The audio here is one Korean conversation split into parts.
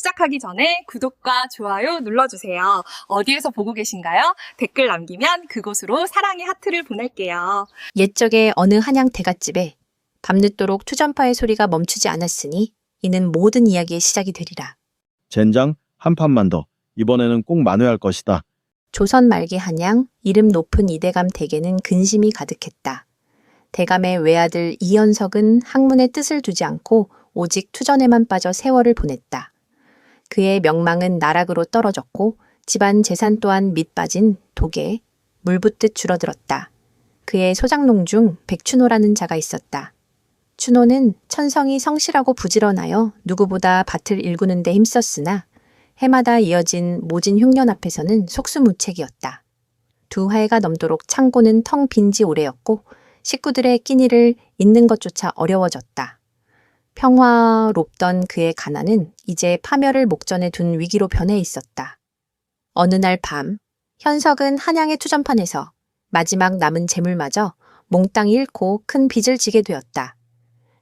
시작하기 전에 구독과 좋아요 눌러주세요. 어디에서 보고 계신가요? 댓글 남기면 그곳으로 사랑의 하트를 보낼게요. 옛적에 어느 한양 대갓집에 밤늦도록 투전파의 소리가 멈추지 않았으니 이는 모든 이야기의 시작이 되리라. 젠장, 한 판만 더. 이번에는 꼭 만회할 것이다. 조선 말기 한양 이름 높은 이대감 댁에는 근심이 가득했다. 대감의 외아들 이현석은 학문의 뜻을 두지 않고 오직 투전에만 빠져 세월을 보냈다. 그의 명망은 나락으로 떨어졌고 집안 재산 또한 밑빠진 독에 물붓듯 줄어들었다. 그의 소장농 중 백춘호라는 자가 있었다. 춘호는 천성이 성실하고 부지런하여 누구보다 밭을 일구는 데 힘썼으나 해마다 이어진 모진 흉년 앞에서는 속수무책이었다. 두 화해가 넘도록 창고는 텅 빈 지 오래였고 식구들의 끼니를 잇는 것조차 어려워졌다. 평화롭던 그의 가난은 이제 파멸을 목전에 둔 위기로 변해 있었다. 어느 날 밤, 현석은 한양의 투전판에서 마지막 남은 재물마저 몽땅 잃고 큰 빚을 지게 되었다.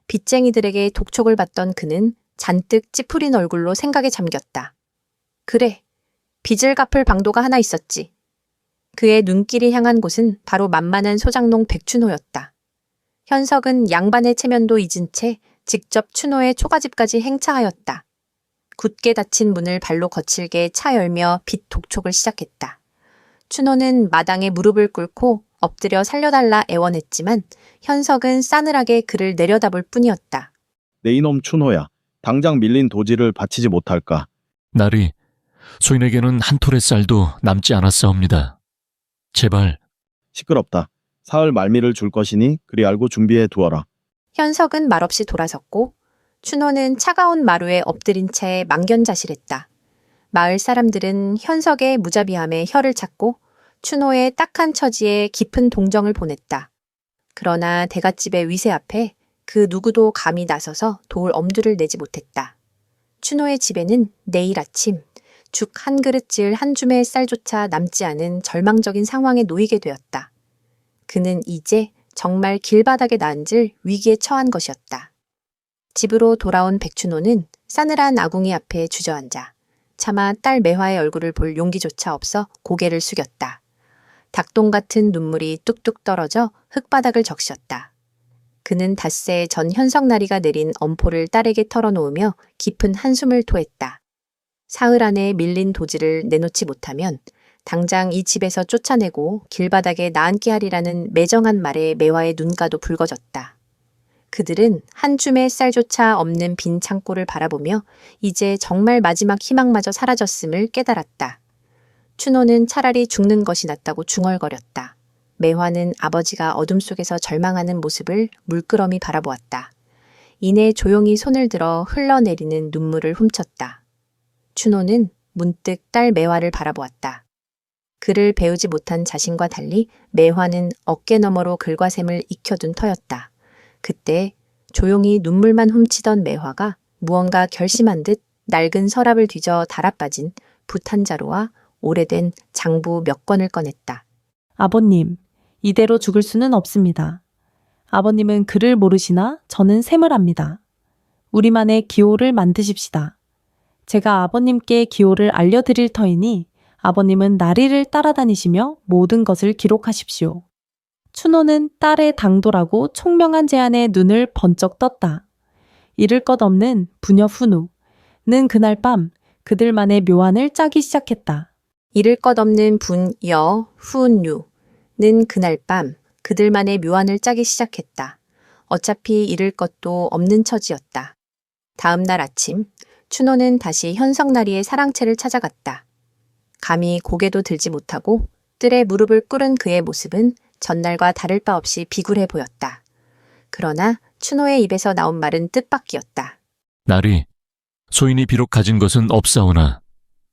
빚쟁이들에게 독촉을 받던 그는 잔뜩 찌푸린 얼굴로 생각에 잠겼다. 그래, 빚을 갚을 방도가 하나 있었지. 그의 눈길이 향한 곳은 바로 만만한 소장농 백춘호였다. 현석은 양반의 체면도 잊은 채 직접 춘호의 초가집까지 행차하였다. 굳게 닫힌 문을 발로 거칠게 차 열며 빚 독촉을 시작했다. 춘호는 마당에 무릎을 꿇고 엎드려 살려달라 애원했지만 현석은 싸늘하게 그를 내려다볼 뿐이었다. 내 이놈 춘호야. 당장 밀린 도지를 바치지 못할까. 나리, 소인에게는 한 톨의 쌀도 남지 않았사옵니다. 제발. 시끄럽다. 사흘 말미를 줄 것이니 그리 알고 준비해 두어라. 현석은 말없이 돌아섰고 춘호는 차가운 마루에 엎드린 채 망견자실했다. 마을 사람들은 현석의 무자비함에 혀를 찾고 춘호의 딱한 처지에 깊은 동정을 보냈다. 그러나 대갓집의 위세 앞에 그 누구도 감히 나서서 도울 엄두를 내지 못했다. 춘호의 집에는 내일 아침 죽 한 그릇 지을 한 줌의 쌀조차 남지 않은 절망적인 상황에 놓이게 되었다. 그는 이제 정말 길바닥에 앉을 위기에 처한 것이었다. 집으로 돌아온 백춘호는 싸늘한 아궁이 앞에 주저앉아 차마 딸 매화의 얼굴을 볼 용기조차 없어 고개를 숙였다. 닭똥 같은 눈물이 뚝뚝 떨어져 흙바닥을 적셨다. 그는 닷새 전 현석나리가 내린 엄포를 딸에게 털어놓으며 깊은 한숨을 토했다. 사흘 안에 밀린 도지를 내놓지 못하면 당장 이 집에서 쫓아내고 길바닥에 나앉게 하리라는 매정한 말에 매화의 눈가도 붉어졌다. 그들은 한 줌의 쌀조차 없는 빈 창고를 바라보며 이제 정말 마지막 희망마저 사라졌음을 깨달았다. 춘호는 차라리 죽는 것이 낫다고 중얼거렸다. 매화는 아버지가 어둠 속에서 절망하는 모습을 물끄러미 바라보았다. 이내 조용히 손을 들어 흘러내리는 눈물을 훔쳤다. 춘호는 문득 딸 매화를 바라보았다. 그를 배우지 못한 자신과 달리 매화는 어깨 너머로 글과샘을 익혀둔 터였다. 그때 조용히 눈물만 훔치던 매화가 무언가 결심한 듯 낡은 서랍을 뒤져 달아빠진 붓 한 자루와 오래된 장부 몇 권을 꺼냈다. 아버님, 이대로 죽을 수는 없습니다. 아버님은 글을 모르시나 저는 셈을 합니다. 우리만의 기호를 만드십시다. 제가 아버님께 기호를 알려드릴 터이니 아버님은 나리를 따라다니시며 모든 것을 기록하십시오. 춘호는 딸의 당돌하고 총명한 제안에 눈을 번쩍 떴다. 잃을 것 없는 부녀 훈우는 그날 밤 그들만의 묘안을 짜기 시작했다. 잃을 것 없는 분여 후뉴는 그날 밤 그들만의 묘안을 짜기 시작했다. 어차피 잃을 것도 없는 처지였다. 다음 날 아침 춘호는 다시 현석나리의 사랑채를 찾아갔다. 감히 고개도 들지 못하고 뜰에 무릎을 꿇은 그의 모습은 전날과 다를 바 없이 비굴해 보였다. 그러나 춘호의 입에서 나온 말은 뜻밖이었다. 나리, 소인이 비록 가진 것은 없사오나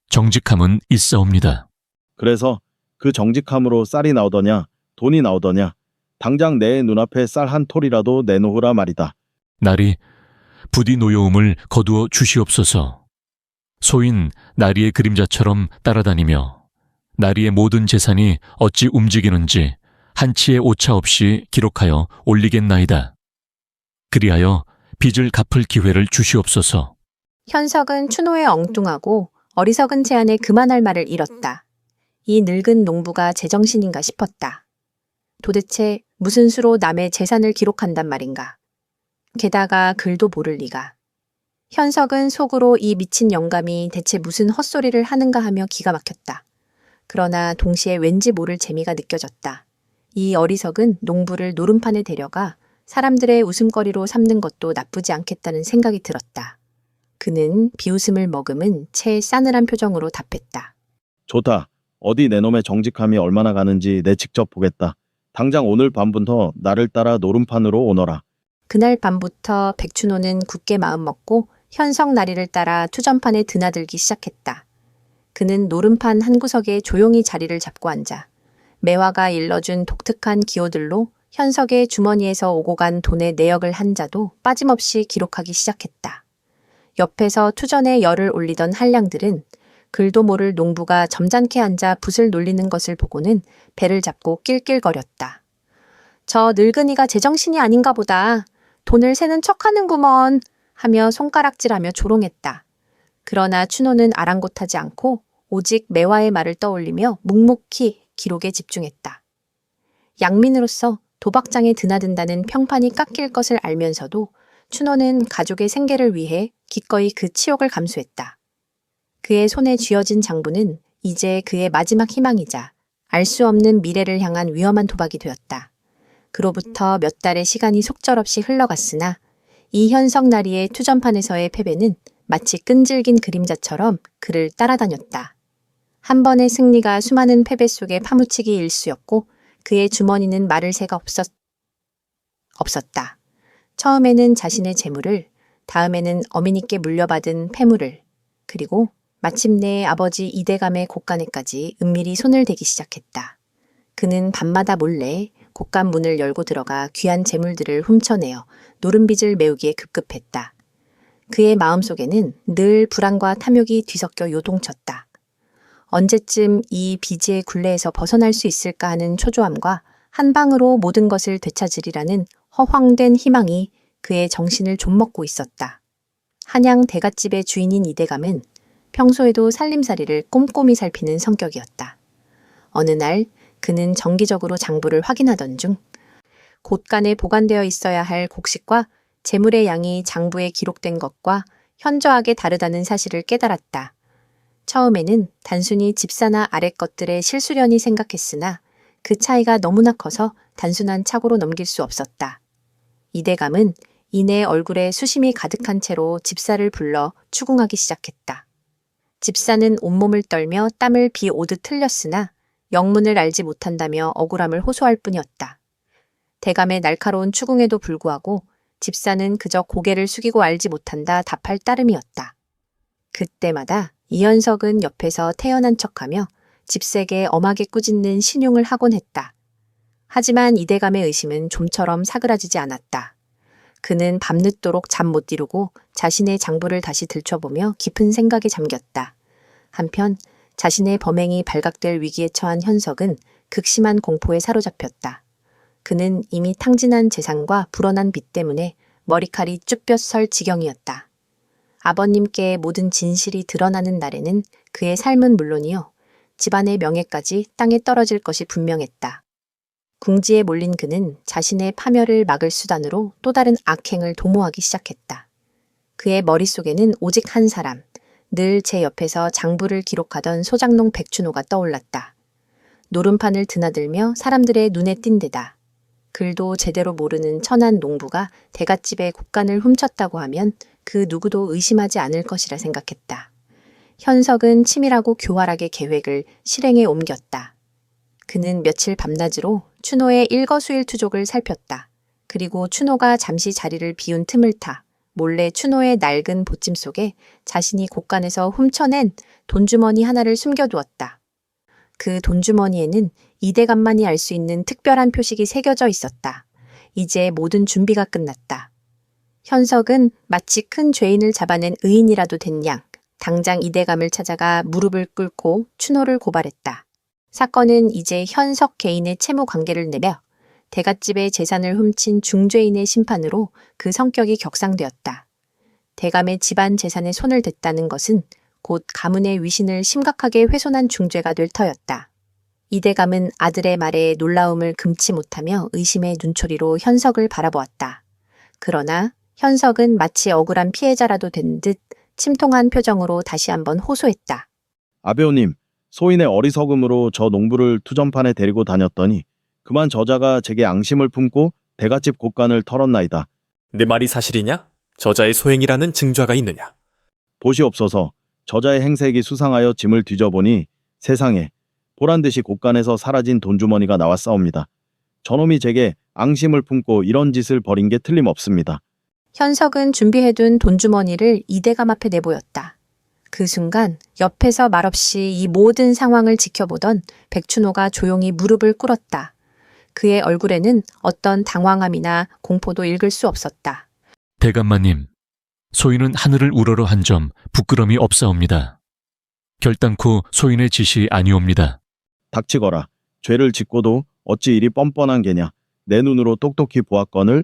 정직함은 있사옵니다. 그래서 그 정직함으로 쌀이 나오더냐, 돈이 나오더냐. 당장 내 눈앞에 쌀 한 톨이라도 내놓으라 말이다. 나리, 부디 노여움을 거두어 주시옵소서. 소인 나리의 그림자처럼 따라다니며 나리의 모든 재산이 어찌 움직이는지 한치의 오차 없이 기록하여 올리겠나이다. 그리하여 빚을 갚을 기회를 주시옵소서. 현석은 춘호의 엉뚱하고 어리석은 제안에 그만할 말을 잃었다. 이 늙은 농부가 제정신인가 싶었다. 도대체 무슨 수로 남의 재산을 기록한단 말인가. 게다가 글도 모를 리가. 현석은 속으로 이 미친 영감이 대체 무슨 헛소리를 하는가 하며 기가 막혔다. 그러나 동시에 왠지 모를 재미가 느껴졌다. 이 어리석은 농부를 노름판에 데려가 사람들의 웃음거리로 삼는 것도 나쁘지 않겠다는 생각이 들었다. 그는 비웃음을 머금은 채 싸늘한 표정으로 답했다. 좋다. 어디 내 놈의 정직함이 얼마나 가는지 내 직접 보겠다. 당장 오늘 밤부터 나를 따라 노름판으로 오너라. 그날 밤부터 백춘호는 굳게 마음먹고 현석 나리를 따라 투전판에 드나들기 시작했다. 그는 노름판 한 구석에 조용히 자리를 잡고 앉아 매화가 일러준 독특한 기호들로 현석의 주머니에서 오고 간 돈의 내역을 한자도 빠짐없이 기록하기 시작했다. 옆에서 투전에 열을 올리던 한량들은 글도 모를 농부가 점잖게 앉아 붓을 놀리는 것을 보고는 배를 잡고 낄낄거렸다. 저 늙은이가 제정신이 아닌가 보다. 돈을 세는 척하는구먼 하며 손가락질하며 조롱했다. 그러나 춘호는 아랑곳하지 않고 오직 매화의 말을 떠올리며 묵묵히 기록에 집중했다. 양민으로서 도박장에 드나든다는 평판이 깎일 것을 알면서도 춘호는 가족의 생계를 위해 기꺼이 그 치욕을 감수했다. 그의 손에 쥐어진 장부는 이제 그의 마지막 희망이자 알 수 없는 미래를 향한 위험한 도박이 되었다. 그로부터 몇 달의 시간이 속절없이 흘러갔으나 이 현석 나리의 투전판에서의 패배는 마치 끈질긴 그림자처럼 그를 따라다녔다. 한 번의 승리가 수많은 패배 속에 파묻히기 일쑤였고 그의 주머니는 마를 새가 없었다. 처음에는 자신의 재물을, 다음에는 어머니께 물려받은 폐물을, 그리고 마침내 아버지 이대감의 곳간에까지 은밀히 손을 대기 시작했다. 그는 밤마다 몰래 곳간 문을 열고 들어가 귀한 재물들을 훔쳐내어 노름빚을 메우기에 급급했다. 그의 마음속에는 늘 불안과 탐욕이 뒤섞여 요동쳤다. 언제쯤 이 비지의 굴레에서 벗어날 수 있을까 하는 초조함과 한 방으로 모든 것을 되찾으리라는 허황된 희망이 그의 정신을 좀먹고 있었다. 한양 대갓집의 주인인 이대감은 평소에도 살림살이를 꼼꼼히 살피는 성격이었다. 어느 날 그는 정기적으로 장부를 확인하던 중 곳간에 보관되어 있어야 할 곡식과 재물의 양이 장부에 기록된 것과 현저하게 다르다는 사실을 깨달았다. 처음에는 단순히 집사나 아랫 것들의 실수련이 생각했으나 그 차이가 너무나 커서 단순한 착오로 넘길 수 없었다. 이대감은 이내 얼굴에 수심이 가득한 채로 집사를 불러 추궁하기 시작했다. 집사는 온몸을 떨며 땀을 비오듯 흘렸으나 영문을 알지 못한다며 억울함을 호소할 뿐이었다. 대감의 날카로운 추궁에도 불구하고 집사는 그저 고개를 숙이고 알지 못한다 답할 따름이었다. 그때마다 이현석은 옆에서 태연한 척하며 집세게 엄하게 꾸짖는 신용을 하곤 했다. 하지만 이대감의 의심은 좀처럼 사그라지지 않았다. 그는 밤늦도록 잠 못 이루고 자신의 장부를 다시 들춰보며 깊은 생각에 잠겼다. 한편 자신의 범행이 발각될 위기에 처한 현석은 극심한 공포에 사로잡혔다. 그는 이미 탕진한 재산과 불어난 빚 때문에 머리칼이 쭈뼛 지경이었다. 아버님께 모든 진실이 드러나는 날에는 그의 삶은 물론이요, 집안의 명예까지 땅에 떨어질 것이 분명했다. 궁지에 몰린 그는 자신의 파멸을 막을 수단으로 또 다른 악행을 도모하기 시작했다. 그의 머릿속에는 오직 한 사람, 늘 제 옆에서 장부를 기록하던 소장농 백춘호가 떠올랐다. 노름판을 드나들며 사람들의 눈에 띈 데다 글도 제대로 모르는 천한 농부가 대갓집의 곳간을 훔쳤다고 하면 그 누구도 의심하지 않을 것이라 생각했다. 현석은 치밀하고 교활하게 계획을 실행에 옮겼다. 그는 며칠 밤낮으로 춘호의 일거수일투족을 살폈다. 그리고 춘호가 잠시 자리를 비운 틈을 타 몰래 춘호의 낡은 보찜 속에 자신이 곳간에서 훔쳐낸 돈주머니 하나를 숨겨두었다. 그 돈주머니에는 이대감만이 알 수 있는 특별한 표식이 새겨져 있었다. 이제 모든 준비가 끝났다. 현석은 마치 큰 죄인을 잡아낸 의인이라도 된 양, 당장 이대감을 찾아가 무릎을 꿇고 춘호를 고발했다. 사건은 이제 현석 개인의 채무 관계를 내며 대갓집의 재산을 훔친 중죄인의 심판으로 그 성격이 격상되었다. 대감의 집안 재산에 손을 댔다는 것은 곧 가문의 위신을 심각하게 훼손한 중죄가 될 터였다. 이 대감은 아들의 말에 놀라움을 금치 못하며 의심의 눈초리로 현석을 바라보았다. 그러나 현석은 마치 억울한 피해자라도 된 듯 침통한 표정으로 다시 한번 호소했다. 아베오님, 소인의 어리석음으로 저 농부를 투전판에 데리고 다녔더니 그만 저자가 제게 앙심을 품고 대갓집 곳간을 털었나이다. 내 말이 사실이냐? 저자의 소행이라는 증좌가 있느냐? 보시옵소서. 저자의 행색이 수상하여 짐을 뒤져보니 세상에 보란듯이 곳간에서 사라진 돈주머니가 나왔사옵니다. 저놈이 제게 앙심을 품고 이런 짓을 벌인 게 틀림없습니다. 현석은 준비해둔 돈주머니를 이대감 앞에 내보였다. 그 순간 옆에서 말없이 이 모든 상황을 지켜보던 백춘호가 조용히 무릎을 꿇었다. 그의 얼굴에는 어떤 당황함이나 공포도 읽을 수 없었다. 대감마님, 소인은 하늘을 우러러 한 점 부끄럼이 없사옵니다. 결단코 소인의 짓이 아니옵니다. 닥치거라. 죄를 짓고도 어찌 이리 뻔뻔한 게냐. 내 눈으로 똑똑히 보았거늘.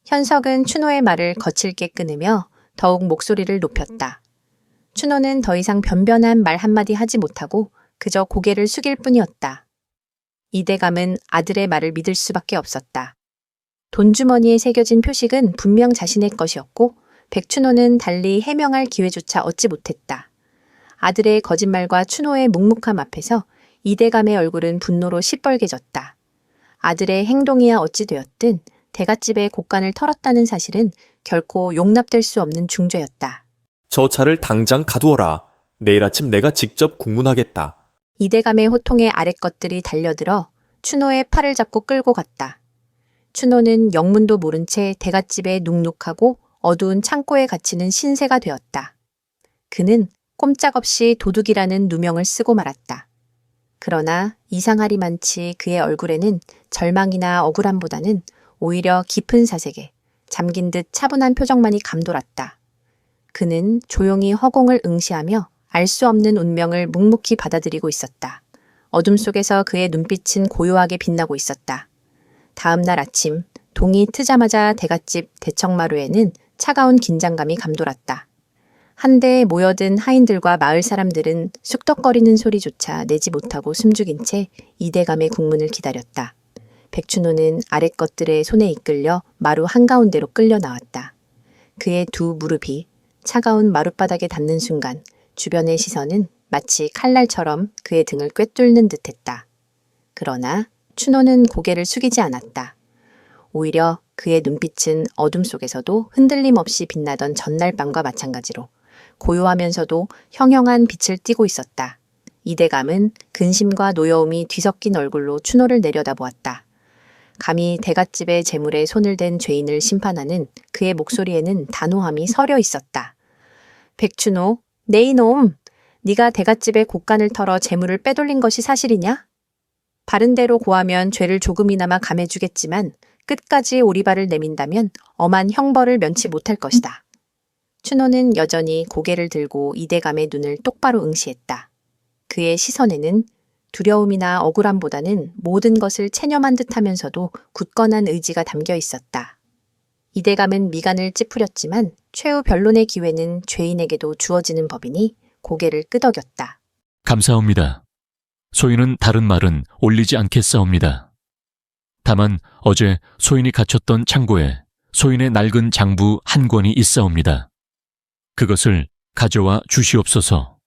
현석은 춘호의 말을 거칠게 끊으며 더욱 목소리를 높였다. 춘호는 더 이상 변변한 말 한마디 하지 못하고 그저 고개를 숙일 뿐이었다. 이대감은 아들의 말을 믿을 수밖에 없었다. 돈주머니에 새겨진 표식은 분명 자신의 것이었고 백춘호는 달리 해명할 기회조차 얻지 못했다. 아들의 거짓말과 춘호의 묵묵함 앞에서 이대감의 얼굴은 분노로 시뻘개졌다. 아들의 행동이야 어찌 되었든 대갓집의 곳간을 털었다는 사실은 결코 용납될 수 없는 중죄였다. 저 차를 당장 가두어라. 내일 아침 내가 직접 국문하겠다. 이대감의 호통에 아랫것들이 달려들어 춘호의 팔을 잡고 끌고 갔다. 춘호는 영문도 모른 채 대갓집에 눅눅하고 어두운 창고에 갇히는 신세가 되었다. 그는 꼼짝없이 도둑이라는 누명을 쓰고 말았다. 그러나 이상하리만치 그의 얼굴에는 절망이나 억울함보다는 오히려 깊은 사색에 잠긴 듯 차분한 표정만이 감돌았다. 그는 조용히 허공을 응시하며 알 수 없는 운명을 묵묵히 받아들이고 있었다. 어둠 속에서 그의 눈빛은 고요하게 빛나고 있었다. 다음 날 아침 동이 트자마자 대갓집 대청마루에는 차가운 긴장감이 감돌았다. 한데에 모여든 하인들과 마을 사람들은 쑥덕거리는 소리조차 내지 못하고 숨죽인 채 이대감의 국문을 기다렸다. 백춘호는 아랫것들의 손에 이끌려 마루 한가운데로 끌려 나왔다. 그의 두 무릎이 차가운 마룻바닥에 닿는 순간 주변의 시선은 마치 칼날처럼 그의 등을 꿰뚫는 듯했다. 그러나 춘호는 고개를 숙이지 않았다. 오히려 그의 눈빛은 어둠 속에서도 흔들림 없이 빛나던 전날 밤과 마찬가지로 고요하면서도 형형한 빛을 띠고 있었다. 이대감은 근심과 노여움이 뒤섞인 얼굴로 춘호를 내려다보았다. 감히 대갓집의 재물에 손을 댄 죄인을 심판하는 그의 목소리에는 단호함이 서려 있었다. 백춘호, 내 이놈! 네가 대갓집의 곳간을 털어 재물을 빼돌린 것이 사실이냐? 바른 대로 고하면 죄를 조금이나마 감해주겠지만 끝까지 오리발을 내민다면 엄한 형벌을 면치 못할 것이다. 춘호는 여전히 고개를 들고 이대감의 눈을 똑바로 응시했다. 그의 시선에는 두려움이나 억울함보다는 모든 것을 체념한 듯하면서도 굳건한 의지가 담겨 있었다. 이대감은 미간을 찌푸렸지만 최후 변론의 기회는 죄인에게도 주어지는 법이니 고개를 끄덕였다. 감사합니다. 소인은 다른 말은 올리지 않겠사옵니다. 다만 어제 소인이 갇혔던 창고에 소인의 낡은 장부 한 권이 있사옵니다. 그것을 가져와 주시옵소서.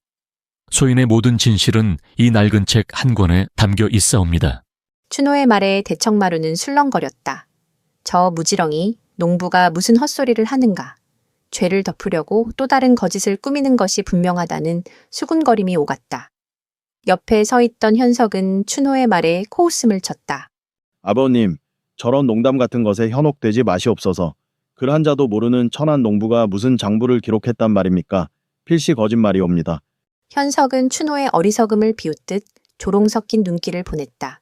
소인의 모든 진실은 이 낡은 책 한 권에 담겨 있사옵니다. 춘호의 말에 대청마루는 술렁거렸다. 저 무지렁이 농부가 무슨 헛소리를 하는가. 죄를 덮으려고 또 다른 거짓을 꾸미는 것이 분명하다는 수군거림이 오갔다. 옆에 서 있던 현석은 춘호의 말에 코웃음을 쳤다. 아버님, 저런 농담 같은 것에 현혹되지 마시옵소서. 글 한자도 모르는 천한 농부가 무슨 장부를 기록했단 말입니까? 필시 거짓말이옵니다. 현석은 춘호의 어리석음을 비웃듯 조롱 섞인 눈길을 보냈다.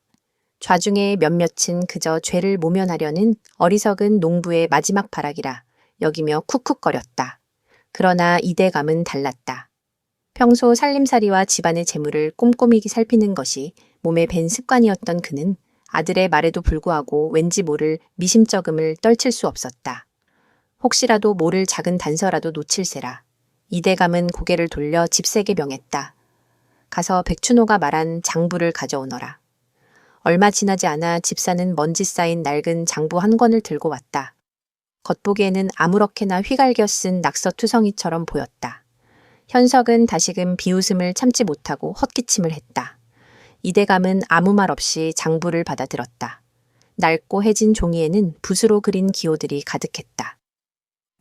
좌중의 몇몇은 그저 죄를 모면하려는 어리석은 농부의 마지막 발악이라 여기며 쿡쿡거렸다. 그러나 이대감은 달랐다. 평소 살림살이와 집안의 재물을 꼼꼼히 살피는 것이 몸에 밴 습관이었던 그는 아들의 말에도 불구하고 왠지 모를 미심쩍음을 떨칠 수 없었다. 혹시라도 모를 작은 단서라도 놓칠세라. 이대감은 고개를 돌려 집세게 명했다. 가서 백춘호가 말한 장부를 가져오너라. 얼마 지나지 않아 집사는 먼지 쌓인 낡은 장부 한 권을 들고 왔다. 겉보기에는 아무렇게나 휘갈겨 쓴 낙서투성이처럼 보였다. 현석은 다시금 비웃음을 참지 못하고 헛기침을 했다. 이대감은 아무 말 없이 장부를 받아들었다. 낡고 해진 종이에는 붓으로 그린 기호들이 가득했다.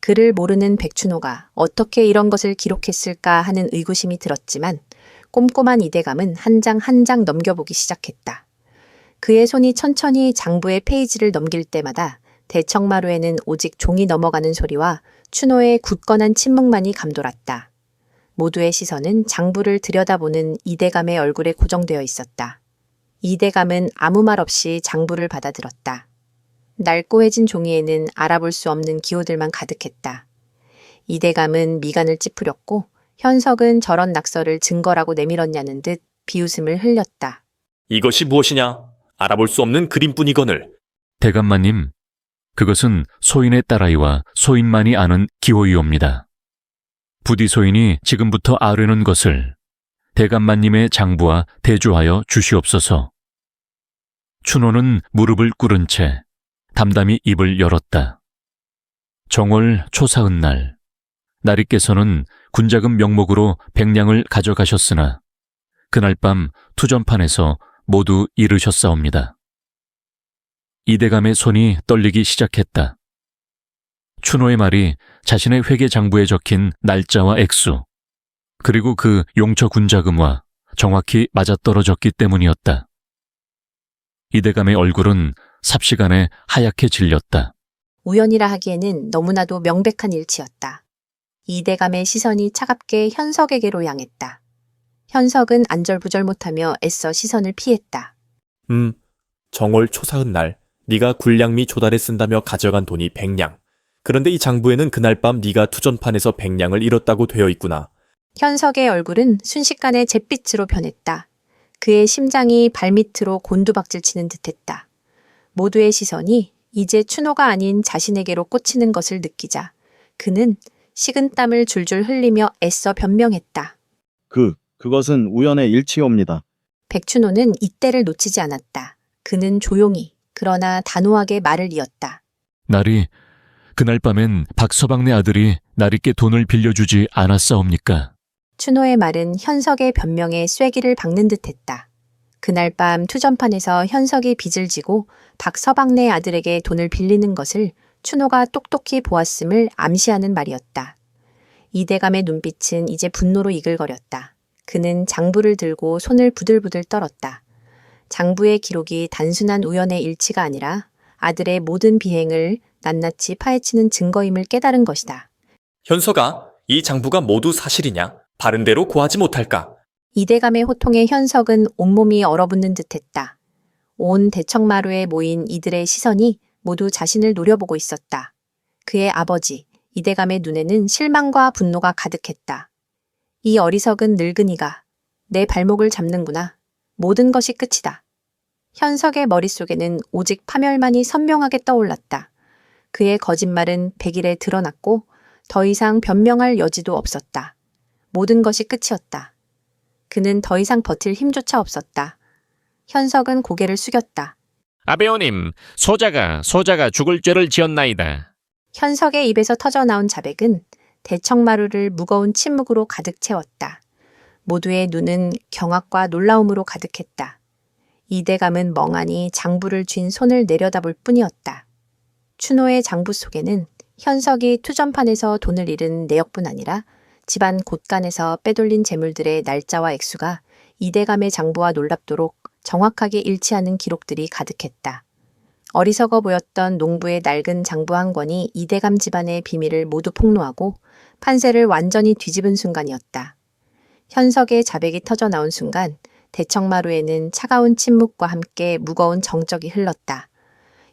글을 모르는 백춘호가 어떻게 이런 것을 기록했을까 하는 의구심이 들었지만 꼼꼼한 이대감은 한 장 한 장 넘겨보기 시작했다. 그의 손이 천천히 장부의 페이지를 넘길 때마다 대청마루에는 오직 종이 넘어가는 소리와 춘호의 굳건한 침묵만이 감돌았다. 모두의 시선은 장부를 들여다보는 이대감의 얼굴에 고정되어 있었다. 이대감은 아무 말 없이 장부를 받아들었다. 낡고 해진 종이에는 알아볼 수 없는 기호들만 가득했다. 이대감은 미간을 찌푸렸고 현석은 저런 낙서를 증거라고 내밀었냐는 듯 비웃음을 흘렸다. 이것이 무엇이냐? 알아볼 수 없는 그림뿐이거늘. 대감마님, 그것은 소인의 딸아이와 소인만이 아는 기호이옵니다. 부디 소인이 지금부터 아뢰는 것을 대감마님의 장부와 대조하여 주시옵소서. 춘호는 무릎을 꿇은 채 담담히 입을 열었다. 정월 초사흔날, 나리께서는 군자금 명목으로 백냥을 가져가셨으나 그날 밤 투전판에서 모두 잃으셨사옵니다. 이대감의 손이 떨리기 시작했다. 춘호의 말이 자신의 회계 장부에 적힌 날짜와 액수, 그리고 그 용처 군자금과 정확히 맞아떨어졌기 때문이었다. 이대감의 얼굴은 삽시간에 하얗게 질렸다. 우연이라 하기에는 너무나도 명백한 일치였다. 이대감의 시선이 차갑게 현석에게로 향했다. 현석은 안절부절 못하며 애써 시선을 피했다. 정월 초사흔날 네가 굴량미 조달에 쓴다며 가져간 돈이 100냥. 그런데 이 장부에는 그날 밤 네가 투전판에서 100냥을 잃었다고 되어 있구나. 현석의 얼굴은 순식간에 잿빛으로 변했다. 그의 심장이 발밑으로 곤두박질 치는 듯했다. 모두의 시선이 이제 춘호가 아닌 자신에게로 꽂히는 것을 느끼자 그는 식은땀을 줄줄 흘리며 애써 변명했다. 그것은 우연의 일치옵니다. 백춘호는 이때를 놓치지 않았다. 그는 조용히 그러나 단호하게 말을 이었다. 나리, 그날 밤엔 박서방네 아들이 나리께 돈을 빌려주지 않았사옵니까? 춘호의 말은 현석의 변명에 쐐기를 박는 듯했다. 그날 밤 투전판에서 현석이 빚을 지고 박서방네 아들에게 돈을 빌리는 것을 춘호가 똑똑히 보았음을 암시하는 말이었다. 이대감의 눈빛은 이제 분노로 이글거렸다. 그는 장부를 들고 손을 부들부들 떨었다. 장부의 기록이 단순한 우연의 일치가 아니라 아들의 모든 비행을 낱낱이 파헤치는 증거임을 깨달은 것이다. 현석아, 이 장부가 모두 사실이냐? 바른대로 고하지 못할까? 이대감의 호통에 현석은 온몸이 얼어붙는 듯했다. 온 대청마루에 모인 이들의 시선이 모두 자신을 노려보고 있었다. 그의 아버지, 이대감의 눈에는 실망과 분노가 가득했다. 이 어리석은 늙은이가 내 발목을 잡는구나. 모든 것이 끝이다. 현석의 머릿속에는 오직 파멸만이 선명하게 떠올랐다. 그의 거짓말은 백일에 드러났고 더 이상 변명할 여지도 없었다. 모든 것이 끝이었다. 그는 더 이상 버틸 힘조차 없었다. 현석은 고개를 숙였다. 아베오님, 소자가 죽을 죄를 지었나이다. 현석의 입에서 터져나온 자백은 대청마루를 무거운 침묵으로 가득 채웠다. 모두의 눈은 경악과 놀라움으로 가득했다. 이대감은 멍하니 장부를 쥔 손을 내려다볼 뿐이었다. 춘호의 장부 속에는 현석이 투전판에서 돈을 잃은 내역뿐 아니라 집안 곳간에서 빼돌린 재물들의 날짜와 액수가 이대감의 장부와 놀랍도록 정확하게 일치하는 기록들이 가득했다. 어리석어 보였던 농부의 낡은 장부 한 권이 이대감 집안의 비밀을 모두 폭로하고 판세를 완전히 뒤집은 순간이었다. 현석의 자백이 터져나온 순간 대청마루에는 차가운 침묵과 함께 무거운 정적이 흘렀다.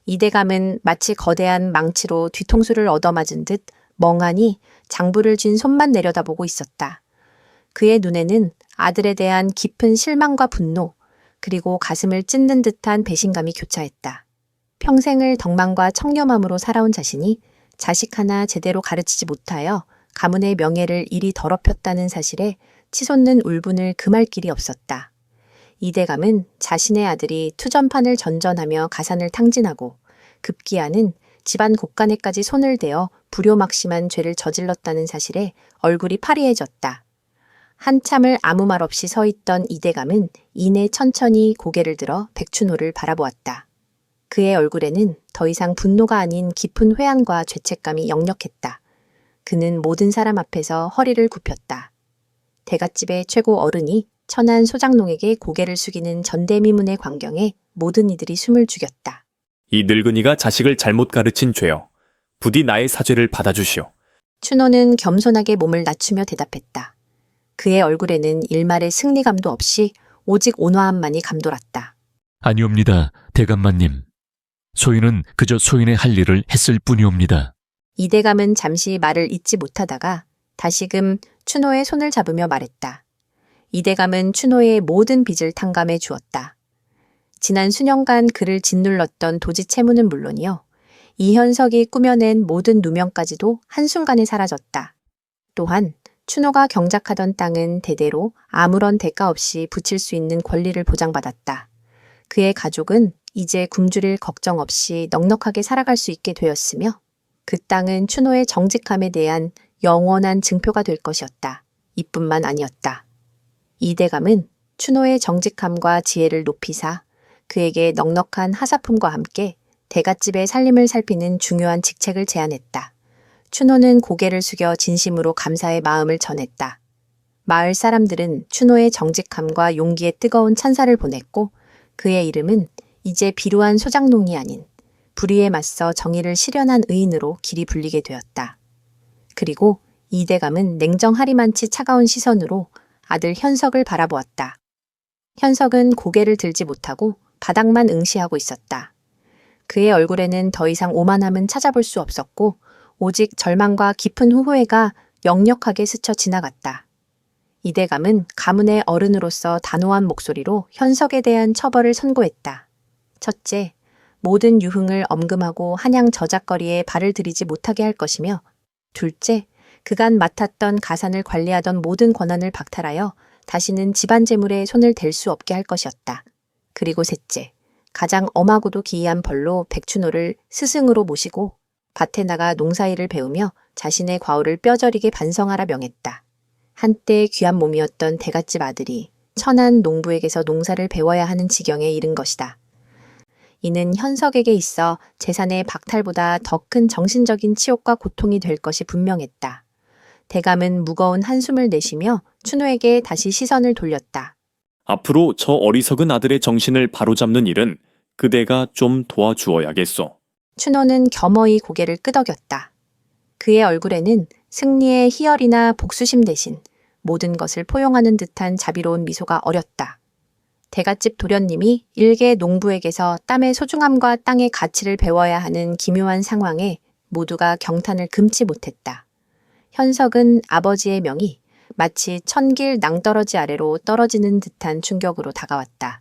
이대감은 마치 거대한 망치로 뒤통수를 얻어맞은 듯 멍하니 장부를 쥔 손만 내려다보고 있었다. 그의 눈에는 아들에 대한 깊은 실망과 분노, 그리고 가슴을 찢는 듯한 배신감이 교차했다. 평생을 덕망과 청렴함으로 살아온 자신이 자식 하나 제대로 가르치지 못하여 가문의 명예를 이리 더럽혔다는 사실에 치솟는 울분을 금할 길이 없었다. 이대감은 자신의 아들이 투전판을 전전하며 가산을 탕진하고 급기야는 집안 곳간에까지 손을 대어 불효막심한 죄를 저질렀다는 사실에 얼굴이 파리해졌다. 한참을 아무 말 없이 서 있던 이대감은 이내 천천히 고개를 들어 백춘호를 바라보았다. 그의 얼굴에는 더 이상 분노가 아닌 깊은 회한과 죄책감이 역력했다. 그는 모든 사람 앞에서 허리를 굽혔다. 대갓집의 최고 어른이 천한 소장농에게 고개를 숙이는 전대미문의 광경에 모든 이들이 숨을 죽였다. 이 늙은이가 자식을 잘못 가르친 죄여. 부디 나의 사죄를 받아주시오. 춘호는 겸손하게 몸을 낮추며 대답했다. 그의 얼굴에는 일말의 승리감도 없이 오직 온화함만이 감돌았다. 아니옵니다, 대감마님. 소인은 그저 소인의 할 일을 했을 뿐이옵니다. 이대감은 잠시 말을 잇지 못하다가 다시금 춘호의 손을 잡으며 말했다. 이대감은 춘호의 모든 빚을 탕감해 주었다. 지난 수년간 그를 짓눌렀던 도지 채무는 물론이요. 이현석이 꾸며낸 모든 누명까지도 한순간에 사라졌다. 또한 춘호가 경작하던 땅은 대대로 아무런 대가 없이 붙일 수 있는 권리를 보장받았다. 그의 가족은 이제 굶주릴 걱정 없이 넉넉하게 살아갈 수 있게 되었으며 그 땅은 춘호의 정직함에 대한 영원한 증표가 될 것이었다. 이뿐만 아니었다. 이대감은 춘호의 정직함과 지혜를 높이사 그에게 넉넉한 하사품과 함께 대갓집의 살림을 살피는 중요한 직책을 제안했다. 춘호는 고개를 숙여 진심으로 감사의 마음을 전했다. 마을 사람들은 춘호의 정직함과 용기에 뜨거운 찬사를 보냈고 그의 이름은 이제 비루한 소장농이 아닌 불의에 맞서 정의를 실현한 의인으로 길이 불리게 되었다. 그리고 이대감은 냉정하리만치 차가운 시선으로 아들 현석을 바라보았다. 현석은 고개를 들지 못하고 바닥만 응시하고 있었다. 그의 얼굴에는 더 이상 오만함은 찾아볼 수 없었고 오직 절망과 깊은 후회가 역력하게 스쳐 지나갔다. 이대감은 가문의 어른으로서 단호한 목소리로 현석에 대한 처벌을 선고했다. 첫째, 모든 유흥을 엄금하고 한양 저작거리에 발을 들이지 못하게 할 것이며 둘째, 그간 맡았던 가산을 관리하던 모든 권한을 박탈하여 다시는 집안 재물에 손을 댈 수 없게 할 것이었다. 그리고 셋째, 가장 엄하고도 기이한 벌로 백춘호를 스승으로 모시고 밭에 나가 농사일을 배우며 자신의 과오를 뼈저리게 반성하라 명했다. 한때 귀한 몸이었던 대갓집 아들이 천한 농부에게서 농사를 배워야 하는 지경에 이른 것이다. 이는 현석에게 있어 재산의 박탈보다 더 큰 정신적인 치욕과 고통이 될 것이 분명했다. 대감은 무거운 한숨을 내쉬며 춘호에게 다시 시선을 돌렸다. 앞으로 저 어리석은 아들의 정신을 바로잡는 일은 그대가 좀 도와주어야겠소. 춘호는 겸허히 고개를 끄덕였다. 그의 얼굴에는 승리의 희열이나 복수심 대신 모든 것을 포용하는 듯한 자비로운 미소가 어렸다. 대갓집 도련님이 일개 농부에게서 땀의 소중함과 땅의 가치를 배워야 하는 기묘한 상황에 모두가 경탄을 금치 못했다. 현석은 아버지의 명이 마치 천길 낭떠러지 아래로 떨어지는 듯한 충격으로 다가왔다.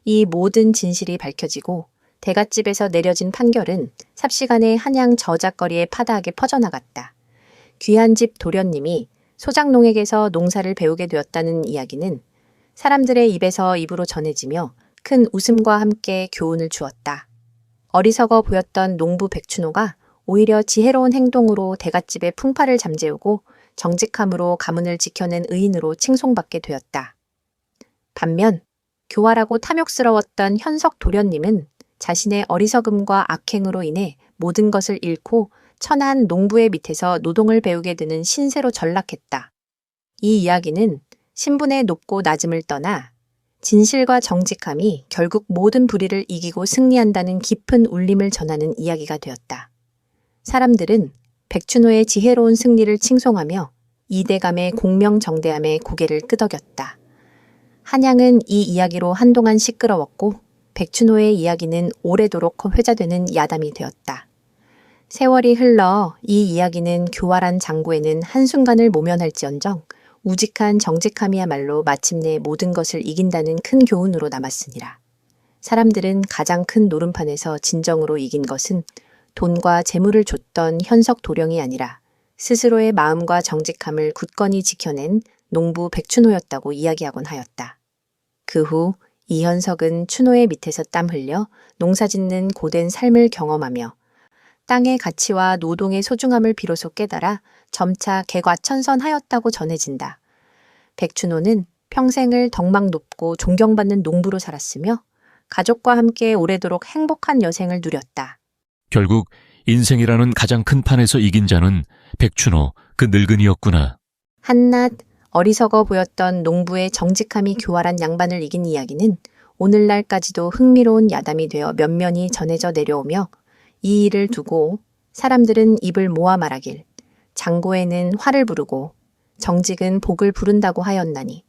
이 모든 진실이 밝혀지고 대갓집에서 내려진 판결은 삽시간에 한양 저작거리에 파다하게 퍼져나갔다. 귀한 집 도련님이 소장농에게서 농사를 배우게 되었다는 이야기는 사람들의 입에서 입으로 전해지며 큰 웃음과 함께 교훈을 주었다. 어리석어 보였던 농부 백춘호가 오히려 지혜로운 행동으로 대갓집의 풍파를 잠재우고 정직함으로 가문을 지켜낸 의인으로 칭송받게 되었다. 반면 교활하고 탐욕스러웠던 현석 도련님은 자신의 어리석음과 악행으로 인해 모든 것을 잃고 천한 농부의 밑에서 노동을 배우게 되는 신세로 전락했다. 이 이야기는 신분의 높고 낮음을 떠나 진실과 정직함이 결국 모든 불의를 이기고 승리한다는 깊은 울림을 전하는 이야기가 되었다. 사람들은 백춘호의 지혜로운 승리를 칭송하며 이대감의 공명정대함에 고개를 끄덕였다. 한양은 이 이야기로 한동안 시끄러웠고 백춘호의 이야기는 오래도록 회자되는 야담이 되었다. 세월이 흘러 이 이야기는 교활한 장구에는 한순간을 모면할지언정 우직한 정직함이야말로 마침내 모든 것을 이긴다는 큰 교훈으로 남았으니라. 사람들은 가장 큰 노름판에서 진정으로 이긴 것은 돈과 재물을 줬던 현석 도령이 아니라 스스로의 마음과 정직함을 굳건히 지켜낸 농부 백춘호였다고 이야기하곤 하였다. 그 후 이현석은 춘호의 밑에서 땀 흘려 농사짓는 고된 삶을 경험하며 땅의 가치와 노동의 소중함을 비로소 깨달아 점차 개과천선하였다고 전해진다. 백춘호는 평생을 덕망 높고 존경받는 농부로 살았으며 가족과 함께 오래도록 행복한 여생을 누렸다. 결국 인생이라는 가장 큰 판에서 이긴 자는 백춘호, 그 늙은이였구나. 한낱 어리석어 보였던 농부의 정직함이 교활한 양반을 이긴 이야기는 오늘날까지도 흥미로운 야담이 되어 면면이 전해져 내려오며 이 일을 두고 사람들은 입을 모아 말하길 장고에는 화를 부르고 정직은 복을 부른다고 하였나니